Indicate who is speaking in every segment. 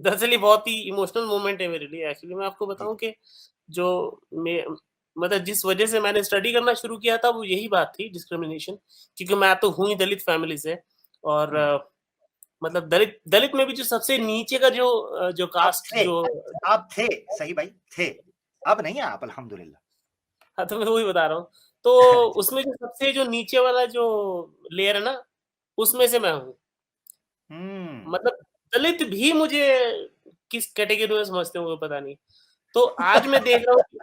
Speaker 1: दरअसल ये बहुत ही इमोशनल मोमेंट है मेरे लिए एक्चुअली। मैं आपको
Speaker 2: जी।
Speaker 1: बताऊँ कि जो मैं मतलब जिस वजह से मैंने स्टडी करना शुरू किया था वो यही बात थी, डिस्क्रिमिनेशन। क्योंकि मैं तो हूँ ही दलित फैमिली से, और
Speaker 2: हुँ।
Speaker 1: मतलब दलित दलित में भी जो सबसे नीचे का जो
Speaker 2: आप
Speaker 1: कास्ट
Speaker 2: थे,
Speaker 1: जो
Speaker 2: आप थे, सही भाई थे। अब नहीं है आप अल्हम्दुलिल्लाह।
Speaker 1: हाँ, तो मैं वही बता रहा हूँ। तो
Speaker 2: जी।
Speaker 1: उसमें जो सबसे जो नीचे वाला जो लेयर है ना, उसमें से मैं हूँ।
Speaker 2: हुँ।
Speaker 1: मतलब दलित भी मुझे किस कैटेगरी में समझते होंगे पता नहीं। तो आज मैं देख रहा हूँ कि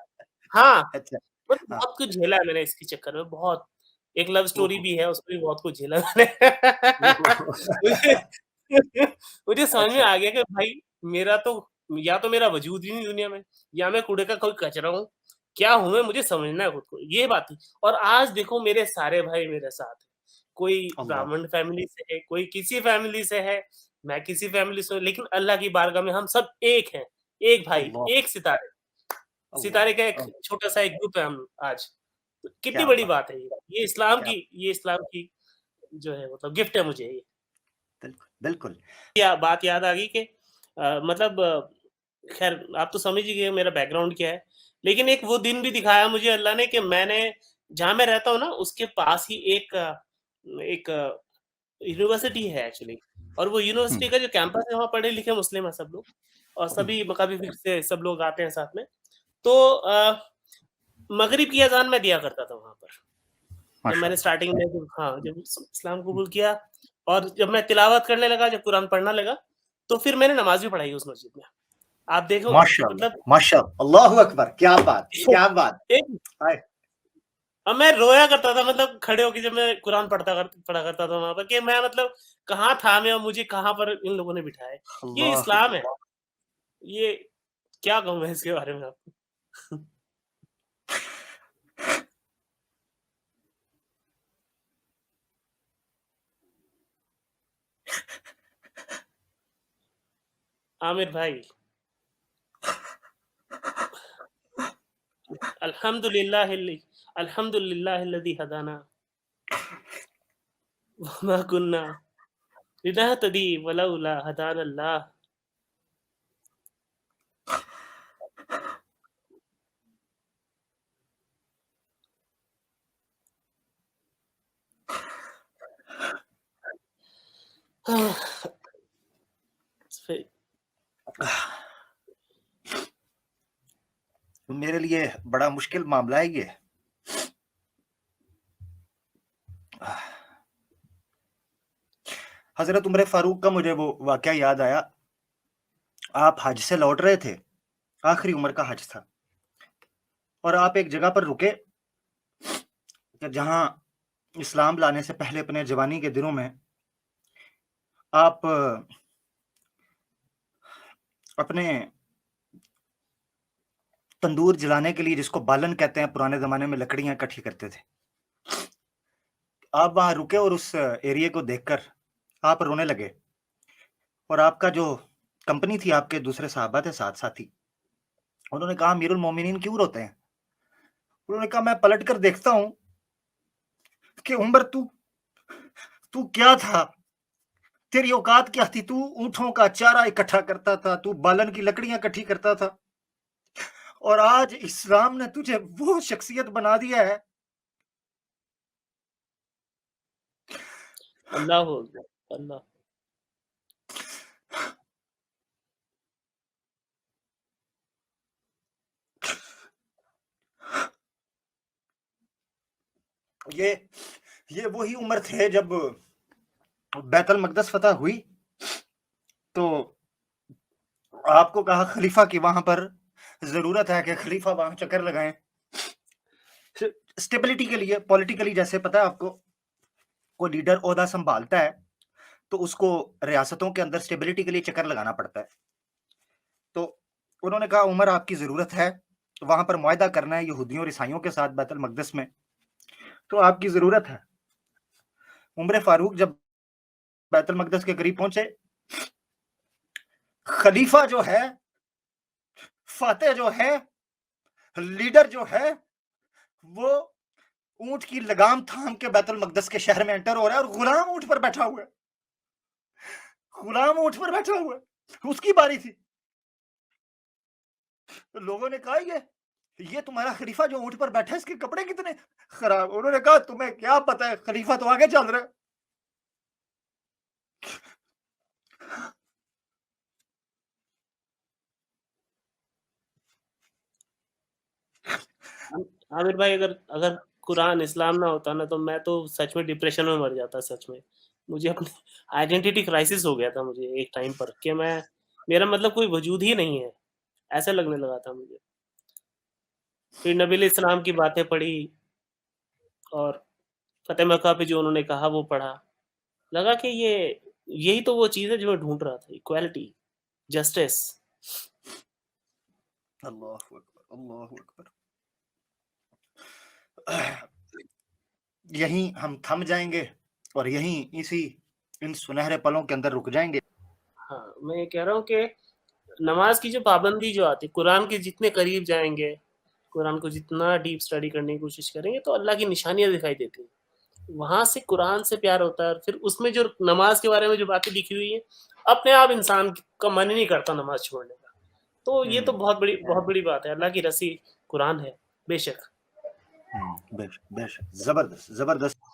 Speaker 1: हाँ,
Speaker 2: अच्छा,
Speaker 1: मतलब
Speaker 2: हाँ।
Speaker 1: बहुत कुछ झेला है मैंने इसके चक्कर में, बहुत। एक लव स्टोरी
Speaker 2: ओहो!
Speaker 1: भी है, उसमें भी बहुत कुछ झेला मैंने।
Speaker 2: ओहो!
Speaker 1: मुझे मुझे समझ में
Speaker 2: अच्छा,
Speaker 1: आ गया कि भाई मेरा तो या तो मेरा वजूद ही नहीं दुनिया में, या मैं कूड़े का कोई कचरा हूँ। क्या हूँ मैं, मुझे समझना है खुद को, ये बात थी। और आज देखो मेरे सारे भाई मेरे साथ हैं। कोई
Speaker 2: अल्लाह!
Speaker 1: ब्राह्मण फैमिली से है, कोई किसी फैमिली से है, मैं किसी फैमिली से हूँ, लेकिन अल्लाह की बारगाह में हम सब एक हैं। एक भाई,
Speaker 2: अल्लाह!
Speaker 1: एक सितारे।
Speaker 2: अल्लाह!
Speaker 1: सितारे का एक छोटा-सा एक ग्रुप है हम आज। तो कितनी
Speaker 2: क्या
Speaker 1: बड़ी
Speaker 2: बात!
Speaker 1: बात है ये।
Speaker 2: क्या
Speaker 1: ये इस्लाम की जो है मतलब गिफ्ट है मुझे ये।
Speaker 2: बिल्कुल, बिल्कुल।
Speaker 1: या बात याद आ गई कि मतलब ख़ैर आप तो समझ ही गए मेरा बैकग्राउंड क्या है। लेकिन एक वो दिन भी दिखाया मुझे अल्लाह ने कि मैंने जहाँ मैं रहता हूँ ना उसके पास ही एक यूनिवर्सिटी है एक्चुअली। और वो
Speaker 2: हुँ,
Speaker 1: यूनिवर्सिटी का जो कैंपस है वहाँ पढ़े-लिखे मुस्लिम हैं सब लोग, और
Speaker 2: हुँ,
Speaker 1: सभी मकामी फ़िक्र से सब लोग आते हैं साथ में। तो मगरिब की अज़ान मैं दिया करता था वहाँ पर। जब मैंने
Speaker 2: माशाअल्लाह।
Speaker 1: स्टार्टिंग में जब हाँ, जब इस्लाम कबूल किया और जब मैं तिलावत करने लगा, जब कुरान पढ़ना लगा, तो फिर मैंने नमाज़ भी पढ़ाई उस मस्जिद में। आप देखो
Speaker 2: माशाअल्लाह,
Speaker 1: मतलब
Speaker 2: माशाअल्लाह, अल्लाहू अकबर! क्या बात! क्या बात!
Speaker 1: एक
Speaker 2: हाय!
Speaker 1: अब मैं रोया करता था, मतलब खड़े होके जब मैं कुरान पढ़ा करता था वहाँ पर, कि मैं मतलब कहाँ था मैं और मुझे कहाँ पर इन लोगों ने बिठाया है। ये
Speaker 2: अल्लाह
Speaker 1: इस्लाम है।
Speaker 2: अकबर!
Speaker 1: ये क्या कहूँ मैं इसके बारे में आपको? आमिर भाई, अल्हम्दुलिल्लाहिल्लज़ी हदाना वमा कुन्ना लिनहतदी वलौला हदानल्लाह। फिर
Speaker 2: मेरे लिए बड़ा मुश्किल मामला है ये। हज़रत उमर फारूक का मुझे वो वाक़या याद आया। आप हज से लौट रहे थे, आखिरी उम्र का हज था और आप एक जगह पर रुके कि जहाँ इस्लाम लाने से पहले अपने जवानी के दिनों में आप अपने तंदूर जलाने के लिए, जिसको बालन कहते हैं, पुराने ज़माने में लकड़ियाँ इकट्ठी करते थे। आप वहाँ रुके और उस एरिये को देखकर आप रोने लगे और आपका जो कंपनी थी, आपके दूसरे सहाबा थे, साथ साथी, उन्होंने कहा, अमीरुल मोमिनीन क्यों रोते हैं? उन्होंने कहा, मैं पलट कर देखता हूँ कि उमर तू तू क्या था? तेरी औकात क्या थी? तू ऊँटों का चारा इकट्ठा करता था, तू बालन की लकड़ियाँ इकट्ठी करता था और आज इस्लाम ने तुझे वो शख्सियत बना दिया है।
Speaker 1: अल्लाहू अकबर, अल्लाह।
Speaker 2: ये ये वही उम्र थे जब बैतुल मक़दस फ़तह हुई, तो आपको कहा खलीफा की वहाँ पर ज़रूरत है कि खलीफा वहाँ चक्कर लगाएँ। स्टेबिलिटी के लिए पॉलिटिकली, जैसे पता है आपको, कोई लीडर ओहदा सँभालता है, तो उसको रियासतों के अंदर स्टेबिलिटी के लिए चक्कर लगाना पड़ता है। तो उन्होंने कहा, उमर आपकी ज़रूरत है, वहाँ पर मुआहदा करना है यहूदियों और ईसाइयों के साथ बैतुल मक़दस में, तो आपकी ज़रूरत है। उमर फारूक जब बैतुल मक़दस के करीब पहुँचे, खलीफा जो है, फातेह जो है, लीडर जो है, वो ऊँट की लगाम थाम के बैतुल मक़दस के शहर में एंटर हो रहा है और गुलाम ऊँट पर बैठा हुआ है। गुलाम ऊँट पर बैठा हुआ है। اس کی باری تھی. لوگوں نے کہا یہ تمہارا خلیفہ جو اونٹ پر بیٹھا ہے اس کے کپڑے کتنے خراب. انہوں نے کہا تمہیں کیا پتا ہے, خلیفہ تو آگے چل رہا ہے.
Speaker 1: عامر بھائی اگر قرآن اسلام نہ ہوتا نا تو میں تو سچ میں ڈپریشن میں مر جاتا. سچ میں مجھے اپنی آئیڈینٹی کرائسس ہو گیا تھا مجھے ایک ٹائم پر کہ میرا مطلب کوئی وجود ہی نہیں ہے, ایسا لگنے لگا تھا مجھے. پھر نبی علیہ السلام کی باتیں پڑھی اور فتح مکہ پہ جو انہوں نے کہا وہ پڑھا, لگا کہ یہی تو وہ چیز ہے جو میں ڈھونڈ رہا تھا, ایکوالٹی, جسٹس.
Speaker 2: اللہ اکبر, اللہ اکبر. یہیں ہم تھم جائیں گے اور یہیں ان سنہرے پلوں کے اندر رک جائیں گے.
Speaker 1: ہاں میں یہ کہہ رہا ہوں کہ نماز کی جو پابندی جو آتی, قرآن کے جتنے قریب جائیں گے, قرآن کو جتنا ڈیپ اسٹڈی کرنے کی کوشش کریں گے تو اللہ کی نشانیاں دکھائی دیتی ہیں. وہاں سے قرآن سے پیار ہوتا ہے, اور پھر اس میں جو نماز کے بارے میں جو باتیں لکھی ہوئی ہیں اپنے آپ انسان کا من ہی نہیں کرتا نماز چھوڑنے کا. تو یہ تو بہت بڑی بات ہے. اللہ کی رسی قرآن ہے بے شک.
Speaker 2: بے شک زبردست